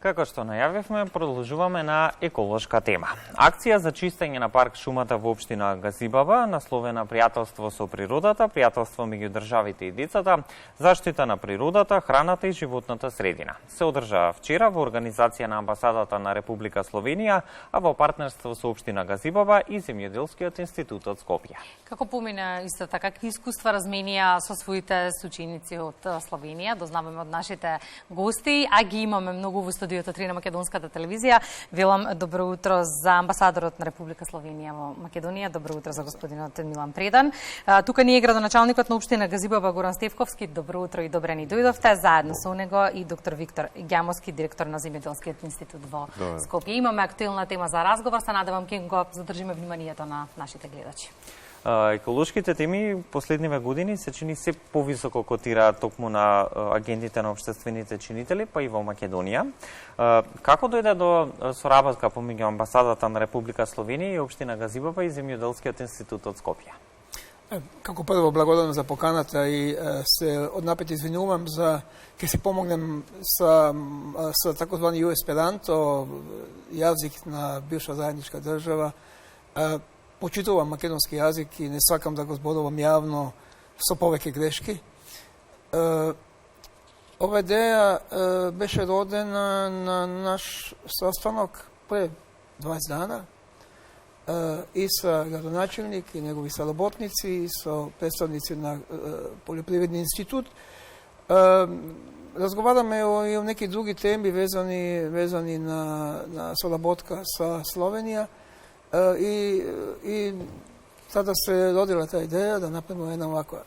Како што најавивме, продолжуваме на еколошка тема. Акција за чистење на парк шумата во општина Газибаба, насловена Пријателство со природата, пријателство меѓу државите и децата, заштита на природата, храната и животната средина. Се одржа вчера во организација на амбасадата на Република Словенија, а во партнерство со општина Газибаба и Земјоделскиот институт од Скопје. Како помина исто така, какви искуства разменија со своите сученици од Словенија, дознаваме од нашите гости, а ги имаме многу во студиото 3 на Македонската телевизија. Велам добро утро за амбасадорот на Република Словенија во Македонија, добро утро за господинот Милан Предан. Тука ни е градоначалникот на општина Газибаба Горан Стефковски, добро утро и добре ни дојдовте, заедно со него и доктор Виктор Ѓамовски, директор на Земјоделскиот институт во Скопје. Имаме актуелна тема за разговор, се надевам ќе го задржиме вниманието на нашите гледачи. Еколошките теми последниве години се чини се повисоко котираат токму на агентите на општествените чинители, па и во Македонија. Како дојде до соработка помеѓу амбасадата на Република Словенија и општина Газибаба и Земјоделскиот институт од Скопје? Како прво благодарам за поканата и се однапред извинувам за ќе се помогнем со таkozvani Esperanto, јазик на бивша заедничка држава. Почитувам македонски јазик и не сакам да го зборувам јавно со повеќе грешки. Ова идеја беше родена на наш состанок пред 20 дана и со градоначелник и негови соработници и со представници на Полјопривредни институт. Разговараме и о неки други теми везани на соработка со Словенија. И сада се родила таа идеја да направиме една оваква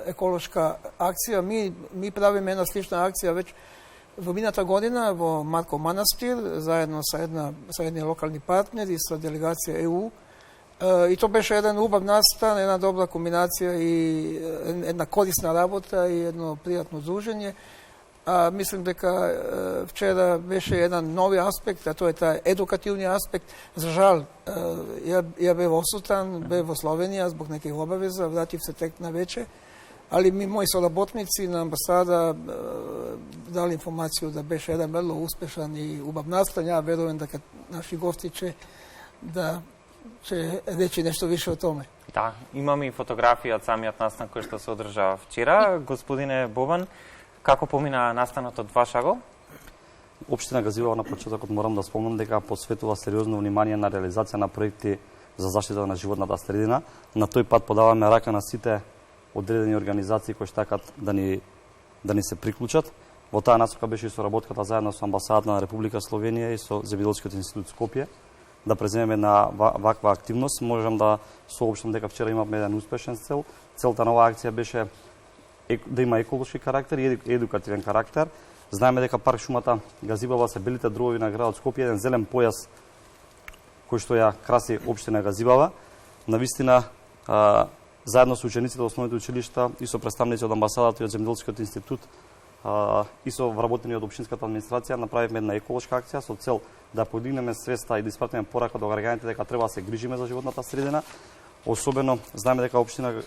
еколошка акција. Ми правиме една слична акција веќе во мината година во Марков манастир, заедно со едни локални партнери, со делегација ЕУ. И тоа беше еден убав настан, една добра комбинација и една корисна работа и едно пријатно дружење. Мислим дека вчера беше еден нови аспект, а тоа е таа едукативни аспект. За жал, ја бев осутан, бев во Словенија због некои обавеза, вратив се тек на вече, али мои соработници на амбасада дали информацију да беше еден мерло успешан и убав настан. Ја верувам дека наши гости ќе речи нешто више о томе. Да, имаме и фотографија од самиот настан кој што се одржа вчера. Господине Бобан, како помина настанот од ваш агол? Општина Газибаба на почетокот морам да спомнам дека посветува сериозно внимание на реализација на проекти за заштита на животната средина. На тој пат подаваме рака на сите одредени организации кои штакат да ни се приклучат. Во таа насока беше и соработката заедно со амбасадата на Република Словенија и со Земјоделскиот институт Скопје да преземеме една ваква активност. Можам да соопштам дека вчера имавме еден успешен цел. Целта на оваа акција беше да има еколошки карактер и едукативен карактер. Знаеме дека парк шумата Газибаба се белите дровови на градот Скопје, еден зелен појас кој што ја краси општина Газибаба. Навистина, заедно со учениците од основните училишта и со представници од амбасадата и од Земјоделскиот институт и со вработени од општинската администрација направивме една еколошка акција со цел да подигнеме свеста и да испратиме порака до граѓаните дека треба да се грижиме за животната средина. Особено, знаеме дека општина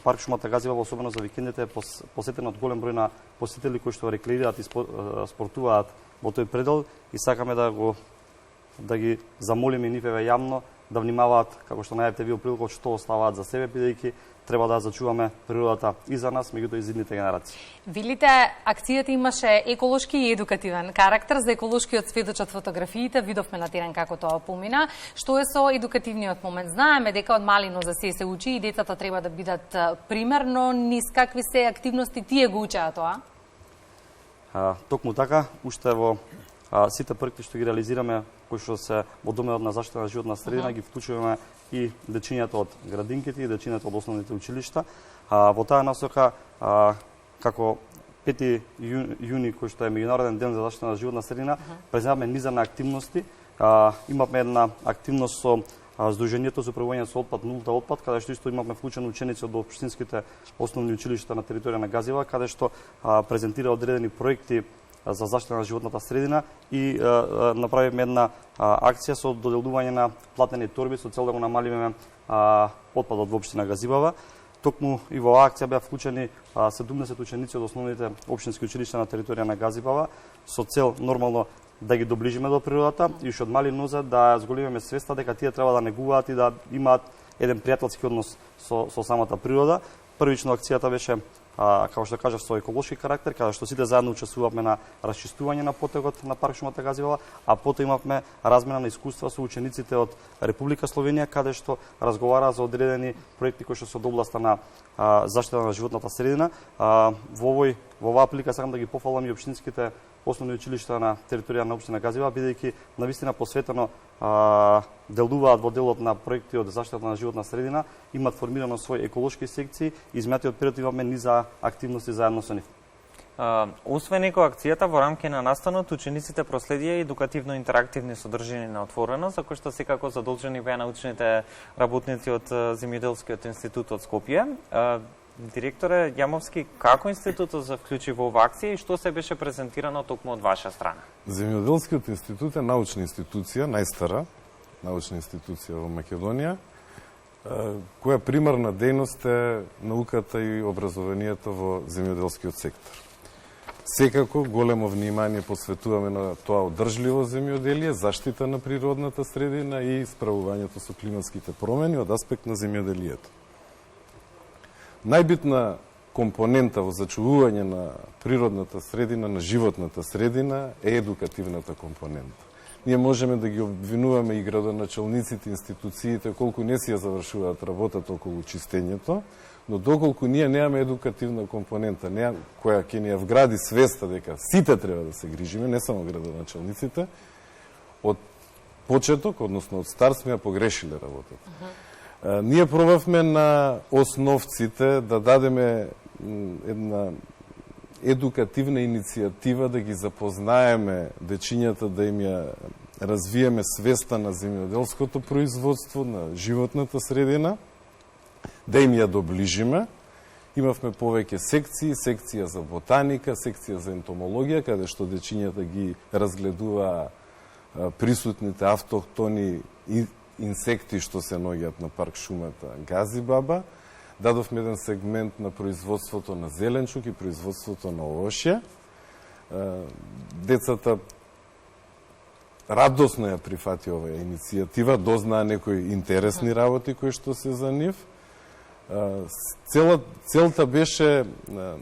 парк шумата Газибаба, особено за викендите, е посетен од голем број на посетители кои што рекреираат и спортуваат во тој предел и сакаме да ги замолиме нивеве јавно да внимаваат, како што најавите ви приликот, што оставаат за себе, бидејќи треба да зачуваме природата и за нас, меѓутоа и за идните генерации. Велите, акцијата имаше еколошки и едукативен карактер. За еколошкиот сведочат фотографиите, видовме на терен како тоа помина. Што е со едукативниот момент? Знаеме дека од малино за се учи и децата треба да бидат примерно, низ какви се активности тие го учеа тоа? Токму така, уште во сите проекти што ги реализираме, кои што се во домовот на заштита на животна средина, ги вклучуваме и дечињата од градинките и дечињата од основните училишта. Во таа насока, како 5 јуни, кој што е меѓународен ден за заштита на животна средина, преземавме низа на активности. Имавме една активност со Сдруженијето за управување со отпад, нулта отпад, каде што исто имавме вклучени ученици од општинските основни училишта на територија на Газибаба, каде што презентира одредени проекти за заштита на животната средина и направивме една акција со доделување на платени торби со цел да го намалиме отпадот во општина Газибаба. Токму и во оваа акција беа вклучени 70 ученици од основните општински училишта на територија на Газибава со цел нормално да ги доближиме до природата и уште од мали нозе да зголемиме свеста дека тие треба да негуваат и да имаат еден пријателски однос со самата природа. Првично акцијата беше како што кажав, со еколошки карактер, каде што сите заедно учествувавме на расчистување на потекот на парк шумата Газибава, а потоа имавме размена на искуства со учениците од Република Словенија, каде што разговараа за одредени проекти кои што се од областа на заштита на животната средина. Во оваа прилика сакам да ги пофалам и општинските основни училишта на територија на општина Газибава, бидејќи навистина посветено делуваат во делот на проекти од заштита на животна средина, имаат формирано своји еколошки секции и изминатиот период имаме низа активности заедно со нив. Освен екоакцијата, во рамки на настанот, учениците проследија едукативно-интерактивни содржини на отворено, за кои што секако задолжени беа научните работници од Земјоделскиот институт од Скопје. Директоре Јамовски, како институтот се вклучи во оваа акција и што се беше презентирано токму од ваша страна? Земјоделскиот институт е научна институција, најстара научна институција во Македонија, која примарна дејност е науката и образованието во земјоделскиот сектор. Секако големо внимание посветуваме на тоа одржливо земјоделие, заштита на природната средина и справувањето со климатските промени од аспект на земјоделието. Најбитна компонента во зачувување на природната средина, на животната средина е едукативната компонента. Ние можеме да ги обвинуваме и градоначалниците, институциите, колку не си ја завршуваат работата околу чистењето, но доколку ние немаме едукативна компонента, која ќе ни ја вгради свеста дека сите треба да се грижиме, не само градоначалниците, од почеток, односно од старт сме ја погрешиле работата. Ние пробавме на основците да дадеме една едукативна иницијатива, да ги запознаеме дечињата, да им ја развиеме свеста на земјоделското производство, на животната средина, да им ја доближиме. Имавме повеќе секции, секција за ботаника, секција за ентомологија, каде што дечињата ги разгледуваа присутните автохтони инсекти што се наоѓаат на парк шумата Газибаба. Дадовме еден сегмент на производството на зеленчук и производството на овошје. Децата радосно ја прифати оваа иницијатива, дознаа некои интересни работи кои што се за нив. Целта беше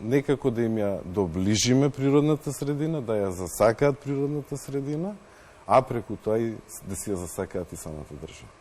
некако да им ја доближиме природната средина, да ја засакаат природната средина, а преку тоа и да си ја засакаат и самата држава.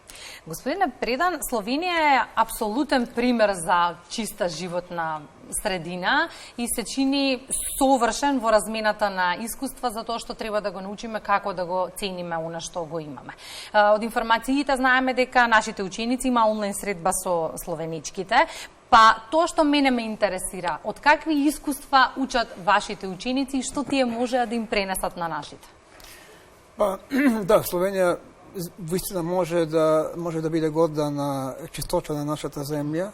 Господине Предан, Словенија е апсолутен пример за чиста животна средина и се чини совршен во размената на искуства за тоа што треба да го научиме како да го цениме она што го имаме. Од информациите знаеме дека нашите ученици има онлайн средба со словеничките, па тоа што мене ме интересира, од какви искуства учат вашите ученици и што тие може да им пренесат на нашите? Па, да, Словенија вистина може да биде горда на чистотта на нашата земја,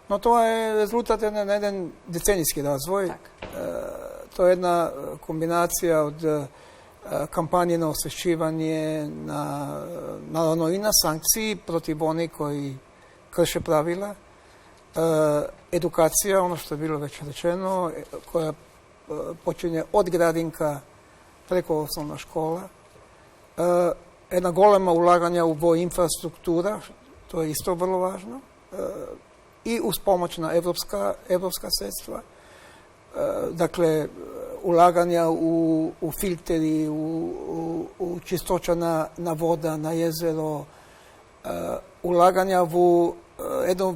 но тоа е резултат на еден деценијски развој. Тоа е една комбинација од кампањи на освешќивање, наравно и на санкции против они кои крше правила, едукација, оно што е било веќе речено, која почине од градинка преку основна школа, една голема улагања во инфраструктура, тоа е исто врло важно, и уз помоќ на европска средства. Дакле, улагања у филтери, у чисточа на вода, на езеро, улагања во една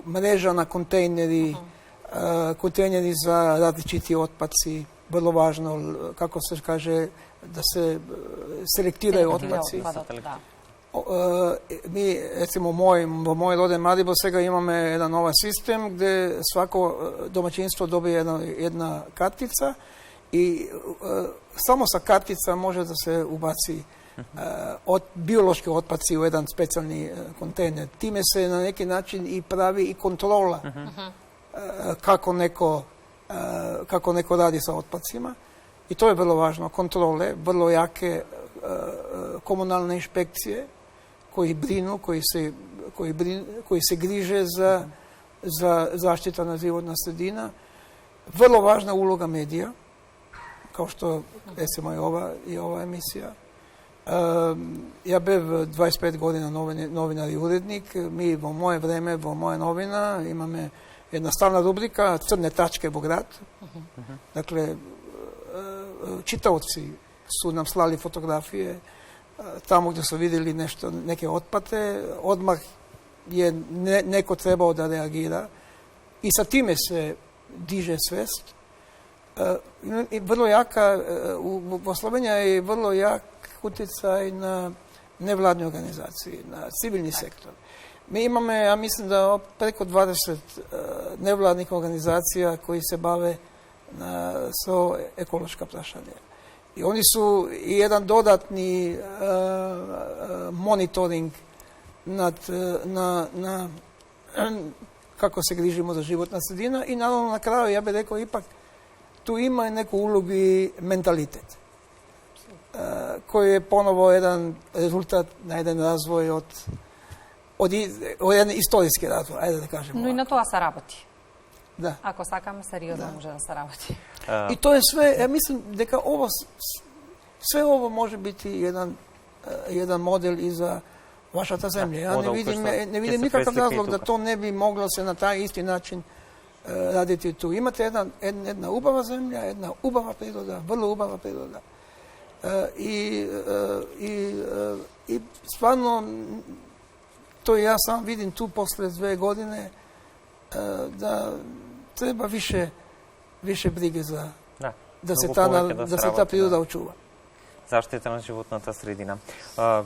мрежа на контейнери, контейнери за различити отпадци, врло важно, како се каже, да се селектирају отпадци. Ми, рецимо, во мој роден Марибор сега имаме една нова систем где свако домаќинство добие една картица и само со картица може да се убаци од биолошки отпадци у еден специјални контейнер. Тиме се на неки начин и прави и контрола како неко ради со отпадцима. И тоа е врло важно. Контроле, врло јаке комунални инспекcije кои брину, кои се гриже за za zaštita na životna sredina. Vrlo važna uloga medija, kao što recimo i ova emisija. Ja bih 25 godina novinar i urednik. Mi vo moje vreme, vo moja novina, imame jedna stalna rubrika Crne tačke vo grad. Dakle, čitaoci su nam slali fotografije tamo gdje su vidjeli neke otpate. Odmah je neko trebao da reagira i sa time se diže svest. Vrlo jaka, u Slovenija je vrlo jak utjecaj na nevladne organizacije, na civilni sektor. Mi imamo, ja mislim da preko 20 nevladnih organizacija koji se bave so ekološka prašanja. I oni su jedan dodatni monitoring na kako se grižimo za životna sredina i naravno na kraju ja bih rekao ipak tu ima neku ulogu i mentalitet koji je ponovo jedan rezultat na jedan razvoj od jedan istorijski razvoj, ajde da kažemo. No i na to se raboti. Da. Ako sakame, seriozno može da se raboti. I to je sve, ja mislim da sve ovo može biti jedan model i za vaša ta zemlja. Ja ne vidim nikakav razlog da to ne bi moglo se na taj isti način raditi tu. Imate jedna ubava zemlja, jedna ubava priroda, vrlo ubava priroda. I stvarno, to ja sam vidim tu posle 2 godine, da treba više brige da se ta priroda očuva. Заштита на животната средина.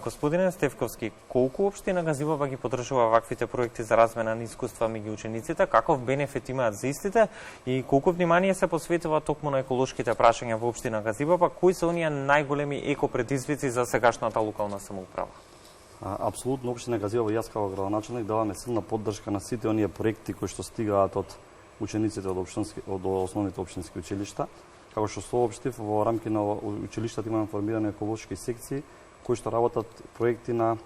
Господине Стефковски, колку општина Газибаба ги поддржува ваквите проекти за размена на искуства меѓу учениците, каков бенефит имаат за истите и колку внимание се посветува токму на еколошките прашања во општина Газибаба, кои се оние најголеми екопредизвици за сегашната локална самоуправа? Апсолутно, општина Газибаба и јас како градоначелник даваме силна поддршка на сите оние проекти кои што стигаат од учениците од основните општински училишта. Како што соопштив, во рамки на училиштата имаме формирани еколошки секции кои што работат проекти на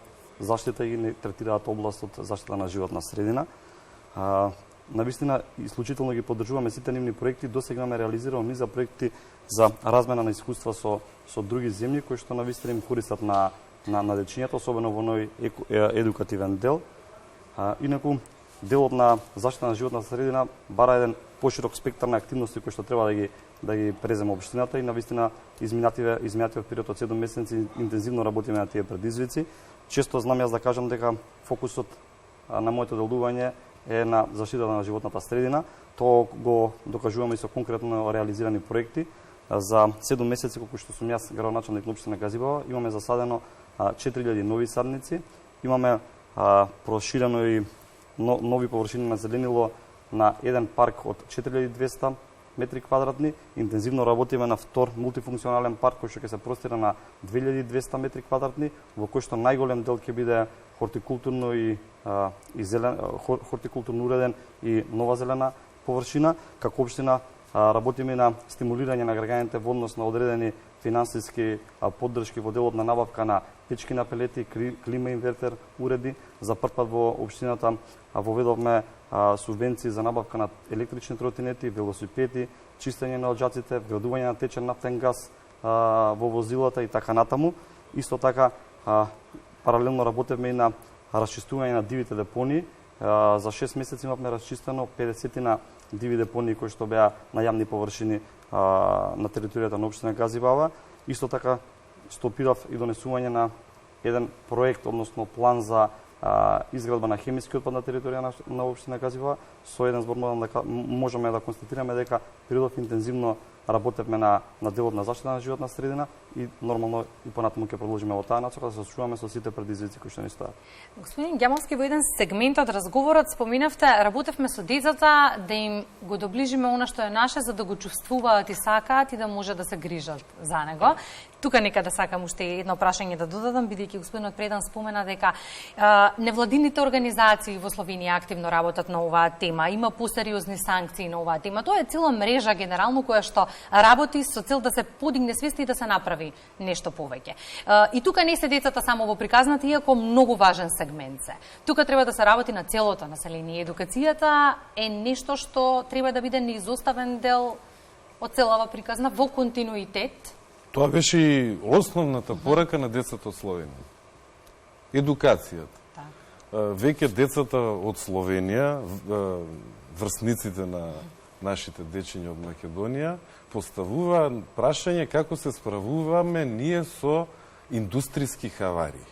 заштита и не третираат областот заштита на животна средина. Навистина, исклучително ги поддржуваме сите нивни проекти. Досега имаме реализирано низа проекти за размена на искуства со други земји кои што навистина им користат на дечињата, особено во ној едукативен дел. Инаку, делот на заштита на животна средина бара еден поширок спектар на активности кои што треба да ги преземе општината и навистина изминативе период од 7 месеци интензивно работиме на тие предизвици. Често знам јас да кажам дека фокусот на моето делување е на заштитата на животната средина. Тоа го докажуваме и со конкретно реализирани проекти. За 7 месеци колку што сум јас градоначелник на општина Газибаба, имаме засадено 4000 нови садници, имаме проширено и нови површини на зеленило на еден парк од 4200 метри квадратни. Интензивно работиме на втор мултифункционален парк кој што ќе се простира на 2200 метри квадратни, во кој што најголем дел ќе биде хортикултурно и зелен, хортикултурно уреден и нова зелена површина. Како општина работиме на стимулирање на граѓаните во однос на одредени финансиски поддршки во делот на набавка на печки на пелети, клима инвертер уреди. За прв пат во општината воведовме субвенции за набавка на електрични тротинети, велосипеди, чистење на оџаците, вградување на течен нафтен газ во возилата и така натаму. Исто така, паралелно работевме и на расчистување на дивите депонии. За 6 месеци имавме расчистено 50 на диви депонии кои што беа на јамни површини на територијата на општина Газибаба. Исто така стопирав и донесување на еден проект, односно план за изградба на хемиски отпад на територија на општина Газибаба. Со еден збор можеме да констатираме дека природов интензивно работевме на делот на заштита на животна средина и нормално и понатаму ќе продолжиме во таа насока да се соочуваме со сите предизвици кои што ни стојат. Господин Ѓамовски, во еден сегмент од разговорот споминавте, работевме со децата да им го доближиме она што е наше за да го чувствуваат и сакаат и да може да се грижат за него. Тука некаде сакам уште едно прашање да додадам, бидејќи господинот Предан спомена дека невладините организации во Словенија активно работат на оваа тема, има посериозни санкции на оваа тема. Тоа е цела мрежа генерално која што работи со цел да се подигне свеста и да се направи нешто повеќе. И тука не се децата само во приказната, иако многу важен сегмент се. Тука треба да се работи на целото население. Едукацијата е нешто што треба да биде неизоставен дел од целава приказна во континуитет. Тоа беше и основната порака на децата од Словенија. Едукацијата. Веќе децата од Словенија, врсниците на нашите дечиња од Македонија, поставува прашање како се справуваме ние со индустријски хаварии.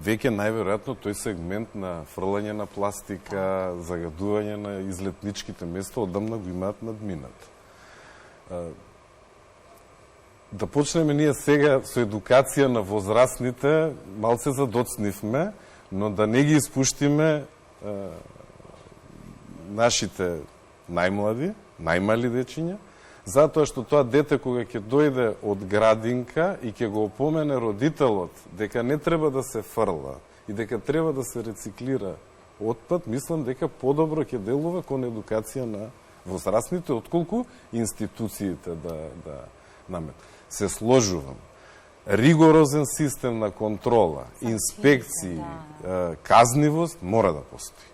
Веќе најверојатно тој сегмент на фрлање на пластика, загадување на излетничките места одамна го имаат надминат. Да почнеме ние сега со едукација на возрастните, малце задоцнивме, но да не ги испуштиме нашите најмлади, најмали дечиња, затоа што тоа дете кога ќе дојде од градинка и ќе го опомене родителот дека не треба да се фрла и дека треба да се рециклира отпад, мислам дека подобро ќе делува кон едукација на возрастните, отколку институциите да намет. Се сложувам. Ригорозен систем на контрола, инспекции, казнивост мора да постои.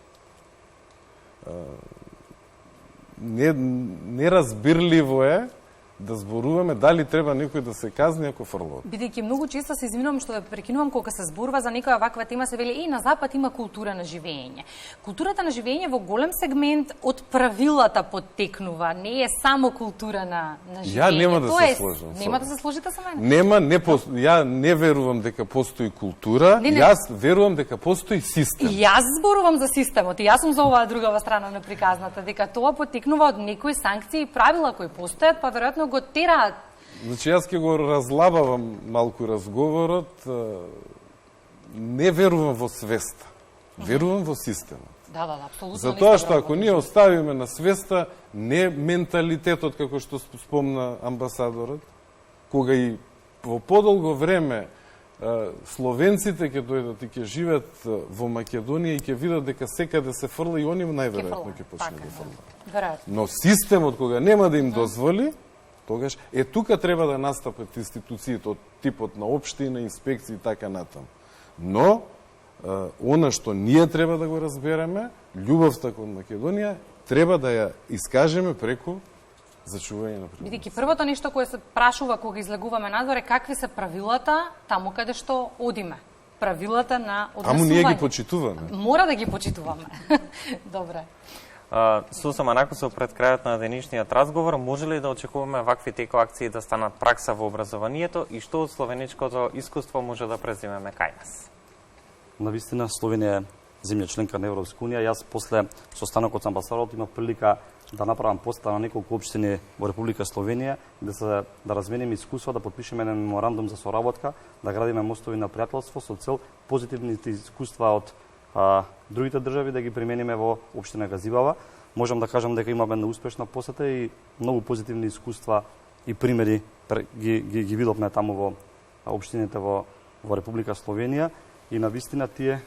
Неразбирливо е да зборуваме дали треба некој да се казни ако фрлот. Бидејќи многу често се извинувам што ве прекинувам кога се зборува за некоја ваква тема, се вели на запад има култура на живење. Културата на живење во голем сегмент од правилата поттекнува, не е само култура на живење. Ја нема да се сложам. Нема да се сложите со мене? Ја не верувам дека постои култура, јас верувам дека постои систем. И јас зборувам за системот, и јас сум за оваа другава страна на приказната, дека тоа поттекнува од некои санкции и правила кои постојат, па веројатно го тераат. Значи, јас ќе го разлабавам малку разговорот. Не верувам во свеста. Верувам во системот. Да, апсолутно. Затоа што ако ние оставиме на свеста не менталитетот, како што спомна амбасадорот, кога и во подолго време словенците ќе дојдат и ќе живеат во Македонија и ќе видат дека секаде се фрла и они најверојатно ќе почне да фрлат. Но системот кога нема да им дозволи, тогаш тука треба да настапат институциите од типот на општина, инспекции и така натаму. Но она што ние треба да го разбереме, љубовта кон Македонија, треба да ја искажеме преку зачување на природата. Бидејќи првото нешто кое се прашува кога излегуваме надвор е какви се правилата таму каде што одиме. Правилата на однесување. Таму ние ги почитуваме. Мора да ги почитуваме. Добре. Сусама, накусо пред крајот на денешниот разговор, може ли да очекуваме вакви теко-акции да станат пракса во образованието и што од словеничкото искуство може да преземеме кај нас? Навистина, Словенија е земја членка на Европска унија. Јас после состанокот со амбасадорот имав прилика да направам посета на неколку општини во Република Словенија, да размениме искуства, да подпишеме еден меморандум за соработка, да градиме мостови на пријателство со цел позитивните искуства од другите држави да ги примениме во општина Газибава. Можам да кажам дека имаме една успешна посета и многу позитивни искуства и примери ги видовме таму во општините во Република Словенија и навистина тие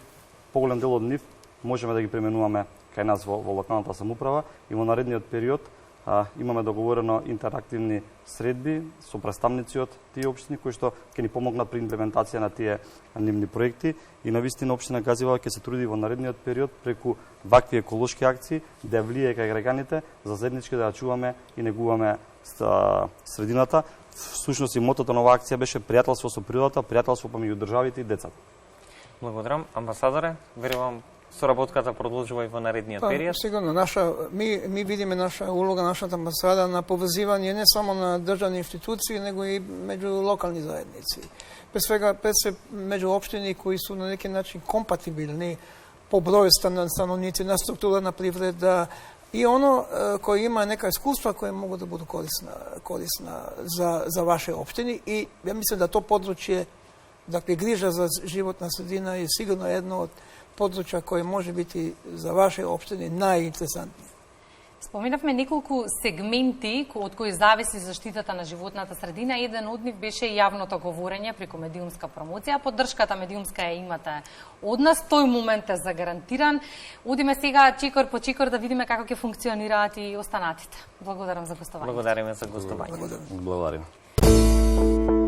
поголем дел од нив можеме да ги применуваме кај нас во локалната самоуправа и во наредниот период имаме договорено интерактивни средби со представници од тие општини кои што ќе ни помогнат при имплементација на тие нивни проекти и навистина општина Газибава ќе се труди во наредниот период преку вакви еколошки акции да влијае кај граѓаните за заеднички да ја чуваме и негуваме средината. Всушност и мотото на оваа акција беше пријателство со природата, пријателство помеѓу државите и децата. Благодарам. Амбасадоре, верувам соработката продолжува и во наредниот период. Сигурно, ми видиме наша улога, нашата амбасада на поврзивање не само на државни институции, него и меѓу локални заедници. Пред свега, меѓу општини кои су на неки начин компатибилни по број становници, на структура на привреда, и оно кој има нека искуства кои могат да бидат корисна за ваше општини и ја мислам да то подручје, dakle, грижа за животна средина е сигурно едно од подручја кој може бити за ваше општини најинтересантни. Споменавме неколку сегменти од кои зависи заштитата на животната средина. Еден од нив беше јавното говорење преку медиумска промоција. Поддршката медиумска ја имате од нас. Тој момент е загарантиран. Одиме сега чекор по чекор да видиме како ќе функционираат и останатите. Благодарам за гостување. Благодариме за гостување. Благодарим.